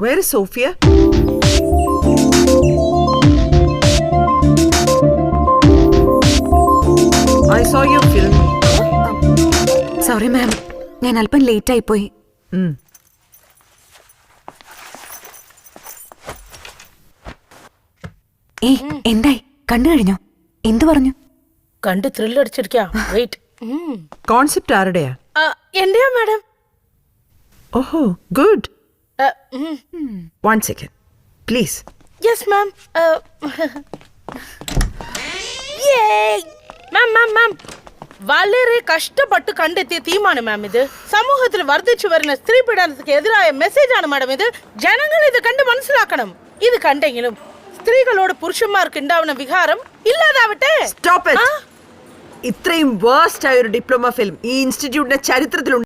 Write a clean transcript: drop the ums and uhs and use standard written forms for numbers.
Where is Sophia? I saw your film. Sorry ma'am, ഞാൻ അല്പം late ആയി പോയി. എന്തായി, കണ്ടു കഴിഞ്ഞോ? എന്തു പറഞ്ഞു? കണ്ട് ത്രില്ലടിച്ചിരിക്കാ. വെയിറ്റ്. കോൺസെപ്റ്റ് ആരുടെയാ? എന്റെയാ മാഡം. ഓഹോ, good. 1 second, please. Yes ma'am. Ma'am വളരെ കഷ്ടപ്പെട്ട് കണ്ടെത്തിയ തീമാണ് മാം ഇത്. സമൂഹത്തിൽ വർദ്ധിച്ചു വരുന്ന സ്ത്രീ പീഡനത്തിന് എതിരായ മെസ്സേജ് ആണ് മാഡം ഇത്. ജനങ്ങൾ ഇത് കണ്ട് മനസ്സിലാക്കണം. ഇത് കണ്ടെങ്കിലും സ്ത്രീകളോട് പുരുഷന്മാർക്ക് ഉണ്ടാവുന്ന വികാരം ഇല്ലാതാവട്ടെ. Stop it. ഇത്രയും വേഴ്സ്റ്റ് ആയ ഒരു ഡിപ്ലോമ ഫിലിം ഈ ഇൻസ്റ്റിറ്റ്യൂട്ടിന്റെ ചരിത്രത്തിൽ